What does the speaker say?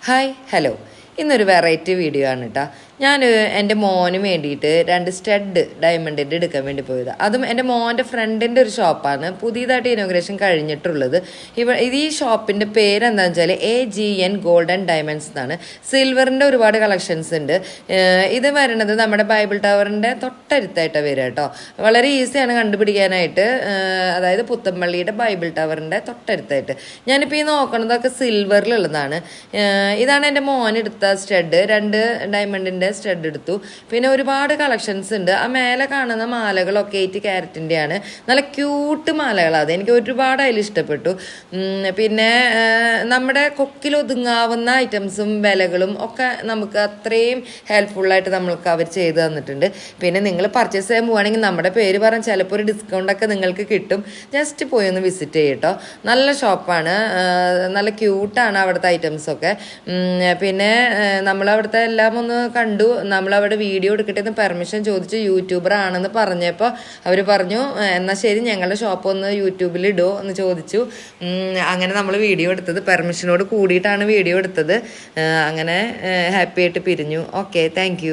Hi hello ഇന്നൊരു variety video ആണ് കേട്ടോ. ഞാൻ എൻ്റെ മോന് വേണ്ടിയിട്ട് 2 സ്റ്റഡ് ഡയമണ്ടിൻ്റെ എടുക്കാൻ വേണ്ടി പോയത്. അതും എൻ്റെ മോൻ്റെ ഫ്രണ്ടിൻ്റെ ഒരു ഷോപ്പാണ്, പുതിയതായിട്ട് ഇനോഗ്രേഷൻ കഴിഞ്ഞിട്ടുള്ളത്. ഇത് ഈ ഷോപ്പിൻ്റെ പേര് എന്താണെന്ന് വെച്ചാൽ AGN ഗോൾഡൻ ഡയമണ്ട്സ് എന്നാണ്. സിൽവറിൻ്റെ ഒരുപാട് കളക്ഷൻസ് ഉണ്ട്. ഇത് വരുന്നത് നമ്മുടെ ബൈബിൾ ടവറിൻ്റെ തൊട്ടടുത്തായിട്ടാണ് വരിക കേട്ടോ. വളരെ ഈസിയാണ് കണ്ടുപിടിക്കാനായിട്ട്. അതായത് പുത്തമ്പള്ളിയുടെ ബൈബിൾ ടവറിൻ്റെ തൊട്ടടുത്തായിട്ട്. ഞാനിപ്പോൾ ഈ നോക്കണതൊക്കെ സിൽവറിലുള്ളതാണ്. ഇതാണ് എൻ്റെ മോൻ എടുത്ത സ്റ്റഡ്, 2 ഡയമണ്ടിൻ്റെ സ്റ്റഡ് എടുത്തു. പിന്നെ ഒരുപാട് കളക്ഷൻസ് ഉണ്ട്. ആ മേലെ കാണുന്ന മാലകളൊക്കെ 8 ക്യാരറ്റിൻ്റെയാണ്. നല്ല ക്യൂട്ട് മാലകളാണ്. അത് എനിക്ക് ഒരുപാട് അതിൽ ഇഷ്ടപ്പെട്ടു. പിന്നെ നമ്മുടെ കൊക്കിലൊതുങ്ങാവുന്ന ഐറ്റംസും വിലകളും ഒക്കെ നമുക്ക് അത്രയും ഹെൽപ്ഫുള്ളായിട്ട് നമ്മൾക്ക് അവർ ചെയ്തു തന്നിട്ടുണ്ട്. പിന്നെ നിങ്ങൾ പർച്ചേസ് ചെയ്യാൻ പോവുകയാണെങ്കിൽ നമ്മുടെ പേര് പറഞ്ഞ് ചിലപ്പോൾ ഒരു ഡിസ്കൗണ്ടൊക്കെ നിങ്ങൾക്ക് കിട്ടും. ജസ്റ്റ് പോയി ഒന്ന് വിസിറ്റ് ചെയ്യട്ടോ. നല്ല ഷോപ്പാണ്, നല്ല ക്യൂട്ടാണ് അവിടുത്തെ ഐറ്റംസൊക്കെ. പിന്നെ നമ്മളവിടുത്തെ എല്ലാം ഒന്ന് കണ്ടു. നമ്മളവിടെ വീഡിയോ എടുക്കട്ടെ എന്ന് പെർമിഷൻ ചോദിച്ചു. യൂട്യൂബർ ആണെന്ന് പറഞ്ഞപ്പോൾ അവർ പറഞ്ഞു എന്നാൽ ശരി ഞങ്ങളുടെ ഷോപ്പ് ഒന്ന് യൂട്യൂബിൽ ഇടുമോ എന്ന് ചോദിച്ചു. അങ്ങനെ നമ്മൾ വീഡിയോ എടുത്തത്, പെർമിഷനോട് കൂടിയിട്ടാണ് വീഡിയോ എടുത്തത്. അങ്ങനെ ഹാപ്പി ആയിട്ട് പിരിഞ്ഞു. Okay, thank